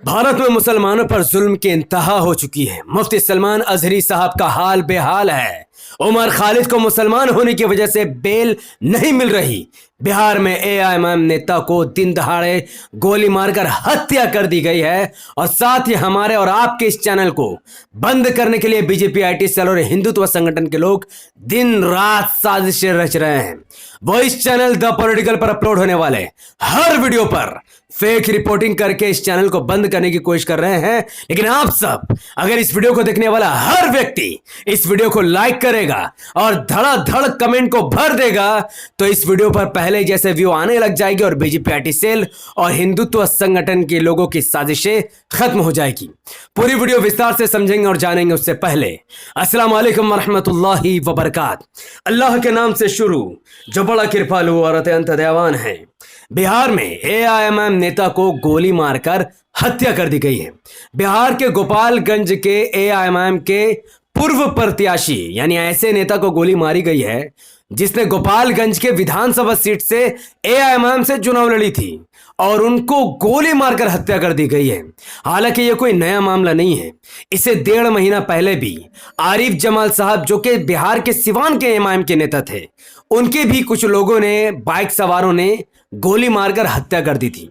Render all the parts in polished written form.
भारत में मुसलमानों पर जुल्म की इंतहा हो चुकी है। मुफ्ती सलमान अजहरी साहब का हाल बेहाल है। उमर खालिद को मुसलमान होने की वजह से बेल नहीं मिल रही। बिहार में एआईएमआईएम नेता को दिन दहाड़े गोली मारकर हत्या कर दी गई है और साथ ही हमारे और आपके इस चैनल को बंद करने के लिए बीजेपी, आईटी सेल और हिंदुत्व संगठन के लोग दिन रात साजिशें रच रहे हैं। वो इस चैनल द पॉलिटिकल पर अपलोड होने वाले हर वीडियो पर फेक रिपोर्टिंग करके इस चैनल को बंद करने की कोशिश कर रहे हैं। लेकिन आप सब अगर इस वीडियो को देखने वाला हर व्यक्ति इस वीडियो को लाइक करेगा और धड़ाधड़ कमेंट को भर देगा तो इस वीडियो पर पहले जैसे व्यू आने लग जाएगी और बीजेपी, आईटी सेल और हिंदुत्व संगठन के लोगों की साजिशें खत्म हो जाएगी। पूरी वीडियो विस्तार से समझेंगे और जानेंगे। उससे पहले अस्सलाम वालेकुम वरहमतुल्लाहि वबरकात। अल्लाह के नाम से शुरू जो बड़ा कृपालु और अत्यंत दयावान है। बिहार में एआईएमआईएम नेता को गोली मारकर हत्या कर दी गई है। बिहार के गोपालगंज के एआईएमआईएम के पूर्व प्रत्याशी यानी ऐसे नेता को गोली मारी गई है जिसने गोपालगंज के विधानसभा सीट से एआईएमआईएम से चुनाव लड़ी थी और उनको गोली मारकर हत्या कर दी गई है। हालांकि यह कोई नया मामला नहीं है। इसे 1.5 महीना पहले भी आरिफ जमाल साहब जो कि बिहार के सिवान के एआईएमआईएम के नेता थे, उनके भी कुछ लोगों ने, बाइक सवारों ने गोली मारकर हत्या कर दी थी।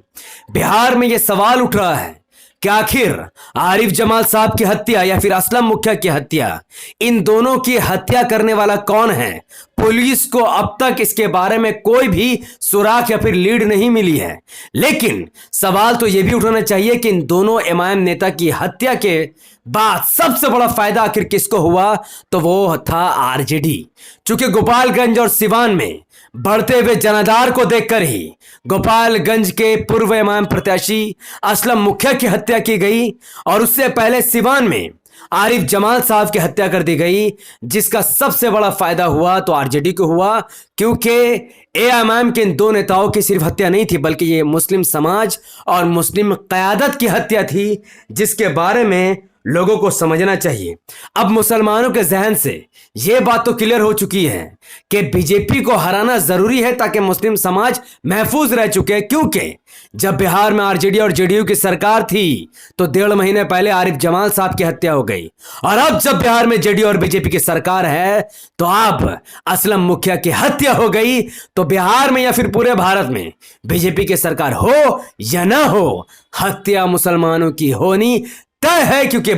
बिहार में यह सवाल उठ रहा है कि आखिर आरिफ जमाल साहब की हत्या या फिर असलम मुखिया की हत्या, इन दोनों की हत्या करने वाला कौन है? पुलिस को अब तक इसके बारे में कोई भी सुराग या फिर लीड नहीं मिली है। लेकिन सवाल तो यह भी उठाना चाहिए कि इन दोनों एमआईएम नेता की हत्या के बाद सबसे बड़ा फायदा आखिर किसको हुआ? तो वो था आरजेडी। चूंकि गोपालगंज और सिवान में बढ़ते हुए जनाधार को देखकर ही गोपालगंज के पूर्व इमाम प्रत्याशी असलम मुखिया की हत्या की गई और उससे पहले सिवान में आरिफ जमाल साहब की हत्या कर दी गई, जिसका सबसे बड़ा फायदा हुआ तो आरजेडी को हुआ। क्योंकि एआईएमआईएम के इन दो नेताओं की सिर्फ हत्या नहीं थी बल्कि ये मुस्लिम समाज और मुस्लिम क़यादत की हत्या थी, जिसके बारे में लोगों को समझना चाहिए। अब मुसलमानों के जहन से यह बात तो क्लियर हो चुकी है कि बीजेपी को हराना जरूरी है ताकि मुस्लिम समाज महफूज रह चुके। क्योंकि जब बिहार में आरजेडी और जेडीयू की सरकार थी तो 1.5 महीने पहले आरिफ जमाल साहब की हत्या हो गई और अब जब बिहार में जेडीयू और बीजेपी की सरकार है तो अब असलम मुखिया की हत्या हो गई। तो बिहार में या फिर पूरे भारत में बीजेपी की सरकार हो या ना हो, हत्या मुसलमानों की होनी तय है। क्योंकि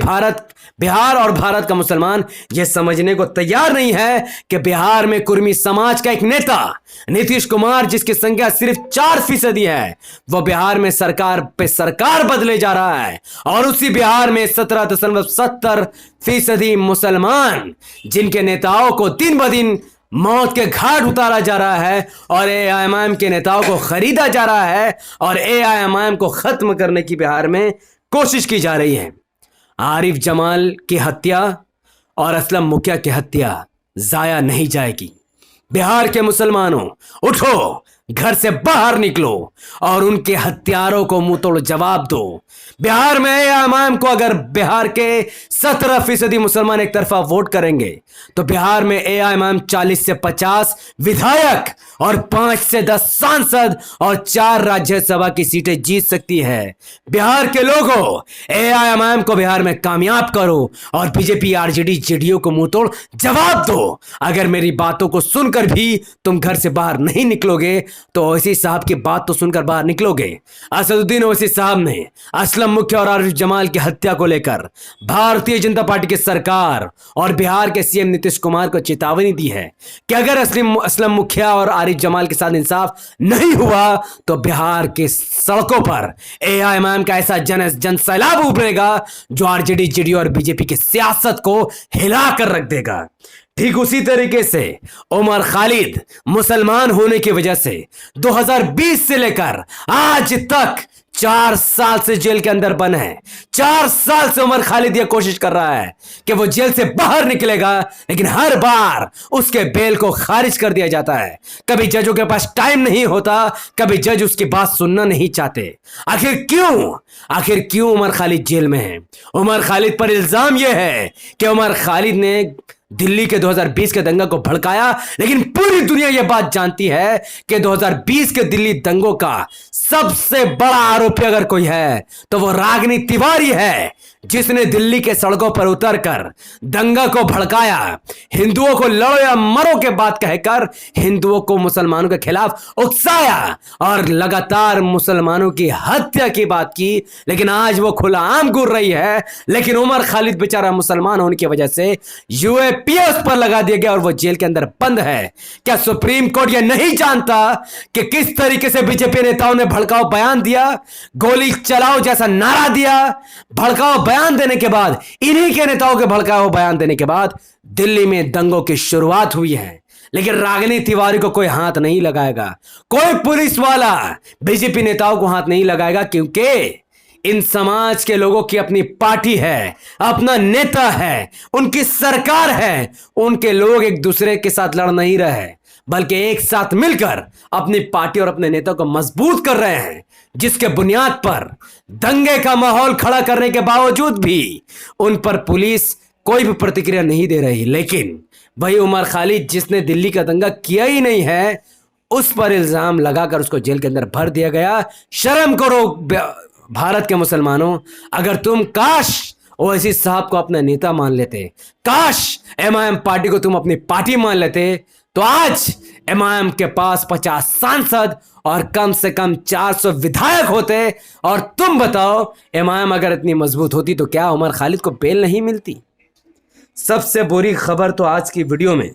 बिहार और भारत का मुसलमान यह समझने को तैयार नहीं है कि बिहार में कुर्मी समाज का एक नेता नीतीश कुमार, जिसकी संख्या सिर्फ 4% है, वह बिहार में सरकार पे सरकार बदले जा रहा है और उसी बिहार में 17.70% मुसलमान, जिनके नेताओं को दिन ब दिन मौत के घाट उतारा जा रहा है और एआईएमआईएम के नेताओं को खरीदा जा रहा है और एआईएमआईएम को खत्म करने की बिहार में कोशिश की जा रही है। आरिफ जमाल की हत्या और असलम मुखिया की हत्या जाया नहीं जाएगी। बिहार के मुसलमानों, उठो, घर से बाहर निकलो और उनके हत्यारों को मुंह तोड़ जवाब दो। बिहार में एआईएमआईएम को अगर बिहार के 17% मुसलमान एक तरफा वोट करेंगे तो बिहार में एआईएमआईएम 40 से 50 विधायक और 5 से 10 सांसद और 4 राज्यसभा की सीटें जीत सकती है। बिहार के लोगों, एआईएमआईएम को बिहार में कामयाब करो और बीजेपी, आरजेडी, जेडीयू को मुंह तोड़ जवाब दो। अगर मेरी बातों को सुनकर भी तुम घर से बाहर नहीं निकलोगे तो ओवैसी साहब की बात तो सुनकर बाहर निकलोगे। असदुद्दीन ओवैसी साहब ने असलम मुखिया और आरिफ जमाल की हत्या को लेकर भारतीय जनता पार्टी की सरकार और बिहार के सीएम नीतीश कुमार को चेतावनी दी है कि अगर असलम मुखिया और आरिफ जमाल के साथ इंसाफ नहीं हुआ तो बिहार के सड़कों पर एआईएमआईएम का ऐसा जन सैलाब उभरेगा जो आरजेडी, जेडीयू और बीजेपी की सियासत को हिला कर रख देगा। ठीक उसी तरीके से उमर खालिद मुसलमान होने की वजह से 2020 से लेकर आज तक 4 साल से जेल के अंदर बंद है। 4 साल से उमर खालिद यह कोशिश कर रहा है कि वो जेल से बाहर निकलेगा, लेकिन हर बार उसके बेल को खारिज कर दिया जाता है। कभी जजों के पास टाइम नहीं होता, कभी जज उसकी बात सुनना नहीं चाहते। आखिर क्यों उमर खालिद जेल में है? उमर खालिद पर इल्जाम यह है कि उमर खालिद ने दिल्ली के 2020 के दंगा को भड़काया, लेकिन पूरी दुनिया यह बात जानती है कि 2020 के दिल्ली दंगों का सबसे बड़ा आरोपी अगर कोई है तो वो रागिनी तिवारी है, जिसने दिल्ली के सड़कों पर उतरकर दंगा को भड़काया, हिंदुओं को लड़ो या मरो के बात कहकर हिंदुओं को मुसलमानों के खिलाफ उकसाया और लगातार मुसलमानों की हत्या की बात की। लेकिन आज वो खुला आम घूर रही है, लेकिन उमर खालिद बेचारा मुसलमान होने की वजह से यूएपीए उस पर लगा दिया गया और वो जेल के अंदर बंद है। क्या सुप्रीम कोर्ट यह नहीं जानता कि किस तरीके से बीजेपी नेताओं ने भड़काऊ बयान दिया, गोली चलाओ जैसा नारा दिया? भड़काऊ बयान देने के बाद, इन्हीं के नेताओं के भड़काऊ बयान देने के बाद दिल्ली में दंगों की शुरुआत हुई है। लेकिन रागिनी तिवारी को कोई हाथ नहीं लगाएगा, कोई पुलिस वाला बीजेपी नेताओं को हाथ नहीं लगाएगा, क्योंकि इन समाज के लोगों की अपनी पार्टी है, अपना नेता है, उनकी सरकार है। उनके लोग एक दूसरे के साथ लड़ नहीं रहे, बल्कि एक साथ मिलकर अपनी पार्टी और अपने नेता को मजबूत कर रहे हैं, जिसके बुनियाद पर दंगे का माहौल खड़ा करने के बावजूद भी उन पर पुलिस कोई भी प्रतिक्रिया नहीं दे रही। लेकिन वही उमर खालिद, जिसने दिल्ली का दंगा किया ही नहीं है, उस पर इल्जाम लगाकर उसको जेल के अंदर भर दिया गया। शर्म करो भारत के मुसलमानों, अगर तुम काश ओवैसी साहब को अपना नेता मान लेते, काश एमआईएम पार्टी को तुम अपनी पार्टी मान लेते, तो आज एमआईएम के पास 50 सांसद और कम से कम 400 विधायक होते। और तुम बताओ, एमआईएम अगर इतनी मजबूत होती तो क्या उमर खालिद को बेल नहीं मिलती? सबसे बुरी खबर तो आज की वीडियो में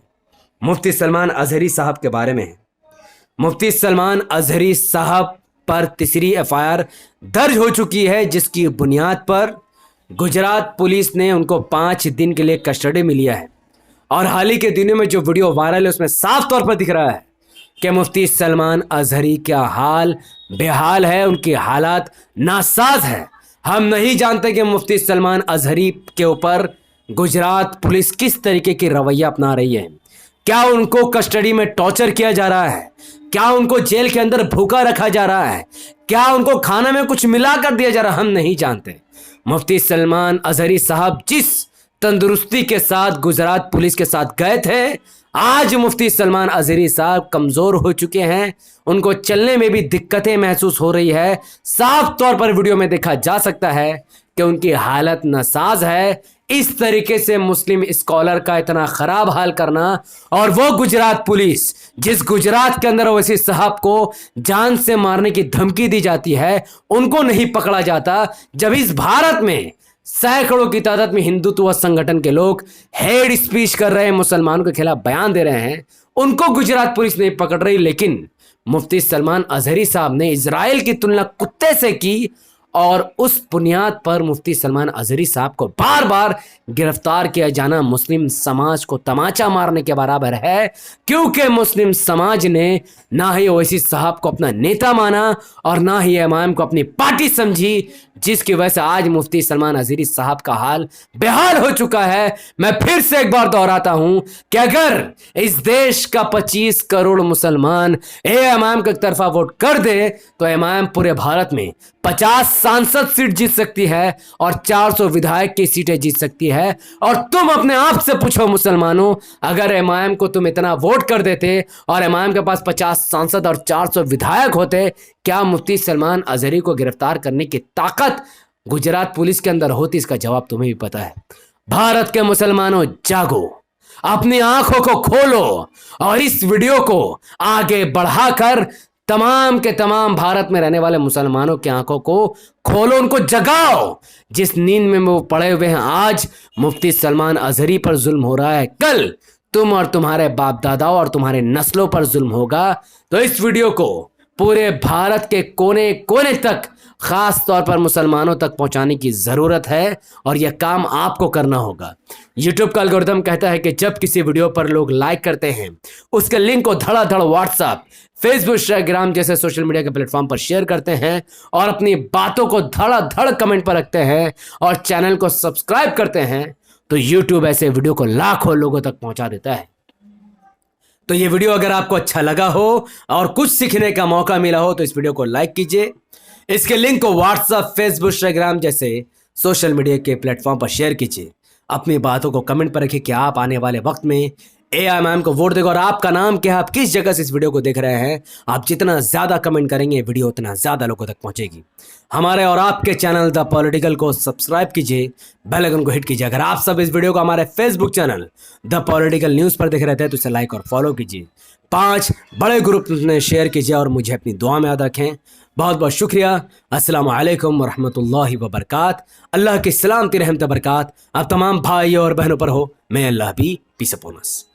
मुफ्ती सलमान अजहरी साहब के बारे में है। मुफ्ती सलमान अजहरी साहब पर तीसरी एफआईआर दर्ज हो चुकी है, जिसकी बुनियाद पर गुजरात पुलिस ने उनको 5 दिन के लिए कस्टडी में लिया है। और हाल ही के दिनों में जो वीडियो वायरल है उसमें साफ तौर पर दिख रहा है कि मुफ्ती सलमान अजहरी का हाल बेहाल है, उनकी हालात नासाज है। हम नहीं जानते कि मुफ्ती सलमान अजहरी के ऊपर गुजरात पुलिस किस तरीके की रवैया अपना रही है। क्या उनको कस्टडी में टॉर्चर किया जा रहा है? क्या उनको जेल के अंदर भूखा रखा जा रहा है? क्या उनको खाना में कुछ मिला कर दिया जा रहा है? हम नहीं जानते। मुफ्ती सलमान अजहरी साहब जिस तंदुरुस्ती के साथ गुजरात पुलिस के साथ गए थे, आज मुफ्ती सलमान अजहरी साहब कमजोर हो चुके हैं, उनको चलने में भी दिक्कतें महसूस हो रही है। साफ तौर पर वीडियो में देखा जा सकता है कि उनकी हालत नासाज है। इस तरीके से मुस्लिम स्कॉलर का इतना खराब हाल करना, और वो गुजरात पुलिस जिस गुजरात के अंदर ओवैसी साहब को जान से मारने की धमकी दी जाती है, उनको नहीं पकड़ा जाता, जब इस भारत में सैकड़ों की तादाद में हिंदुत्व संगठन के लोग हेड स्पीच कर रहे हैं, मुसलमानों के खिलाफ बयान दे रहे हैं, उनको गुजरात पुलिस नहीं पकड़ रही। लेकिन मुफ्ती सलमान अजहरी साहब ने इजराइल की तुलना कुत्ते से की, और उस बुनियाद पर मुफ्ती सलमान अजहरी साहब को बार बार गिरफ्तार किया जाना मुस्लिम समाज को तमाचा मारने के बराबर है, क्योंकि मुस्लिम समाज ने ना ही ओवैसी साहब को अपना नेता माना और ना ही एमआईएम को अपनी पार्टी समझी, जिसकी वजह से आज मुफ्ती सलमान अजहरी साहब का हाल बेहाल हो चुका है। मैं फिर से एक बार दोहराता हूं कि अगर इस देश का 25 करोड़ मुसलमान एमआईएम की तरफा वोट कर दे तो एमआईएम पूरे भारत में 50 सांसद सीट जीत सकती है और 400 विधायक की सीटें जीत सकती है। और तुम अपने आप से पूछो मुसलमानों, अगर एमआईएम को तुम इतना वोट कर देते और एमआईएम के पास 50 सांसद और 400 विधायक होते, क्या मुफ्ती सलमान अजहरी को गिरफ्तार करने की ताकत गुजरात पुलिस के अंदर होती? इसका जवाब तुम्हें भी पता है। भारत के मुसलमानों, जागो, अपनी आंखों को खोलो और इस वीडियो को आगे बढ़ाकर तमाम के तमाम भारत में रहने वाले मुसलमानों की आंखों को खोलो, उनको जगाओ। जिस नींद में वो पड़े हुए हैं, आज मुफ्ती सलमान अजहरी पर जुल्म हो रहा है, कल तुम और तुम्हारे बाप दादाओं और तुम्हारे नस्लों पर जुल्म होगा। तो इस वीडियो को पूरे भारत के कोने कोने तक, खास तौर पर मुसलमानों तक पहुंचाने की जरूरत है, और यह काम आपको करना होगा। यूट्यूब का एल्गोरिथम कहता है कि जब किसी वीडियो पर लोग लाइक करते हैं, उसके लिंक को धड़ाधड़ व्हाट्सएप, फेसबुक, इंस्टाग्राम जैसे सोशल मीडिया के प्लेटफॉर्म पर शेयर करते हैं, और अपनी बातों को धड़ाधड़ कमेंट पर रखते हैं, और चैनल को सब्सक्राइब करते हैं, तो यूट्यूब ऐसे वीडियो को लाखों लोगों तक पहुंचा देता है। तो ये वीडियो अगर आपको अच्छा लगा हो और कुछ सीखने का मौका मिला हो तो इस वीडियो को लाइक कीजिए। इसके लिंक को व्हाट्सएप, फेसबुक, इंस्टाग्राम जैसे सोशल मीडिया के प्लेटफॉर्म पर शेयर कीजिए। अपनी बातों को कमेंट पर रखिए कि आप आने वाले वक्त में एआई मैम को वोट देगा। और आपका नाम क्या है, आप किस जगह से इस वीडियो को देख रहे हैं, आप जितना ज्यादा कमेंट करेंगे वीडियो उतना ज्यादा लोगों तक पहुंचेगी। हमारे और आपके चैनल द पॉलिटिकल को सब्सक्राइब कीजिए, बेल आइकन को हिट कीजिए। अगर आप सब इस वीडियो को हमारे Facebook channel the political news पर देख रहे थे तो इसे लाइक और फॉलो कीजिए। 5 बड़े ग्रुप में शेयर कीजिए और मुझे अपनी दुआ में याद रखें। बहुत बहुत शुक्रिया। अस्सलाम वालेकुम वरहमतुल्लाहि वबरकात। अल्लाह की सलामती रहमत बरकात आप तमाम भाइयों और बहनों पर हो। मैं अल्लाह भी पीस अपॉन अस।